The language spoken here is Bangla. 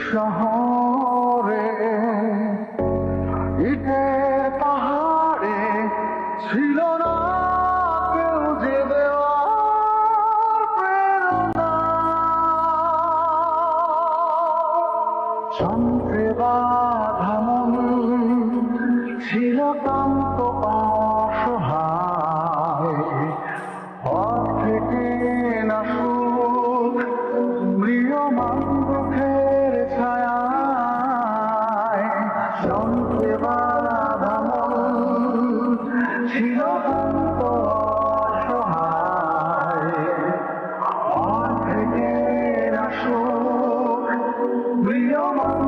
শহরে ইটে পাহাড়ে ছিল না কেউ যে দেওয়ার প্রেরণা। যন্ত্রে বাঁধা মন ছিল ক্লান্ত অসহায়, পথ থেকে না সুখ ম্রিয়মান দুঃখের ছায়ায়। যন্ত্রে বাঁধা মন ছিল ক্লান্ত অসহায়, পথ থেকে না সুখ ম্রিয়মান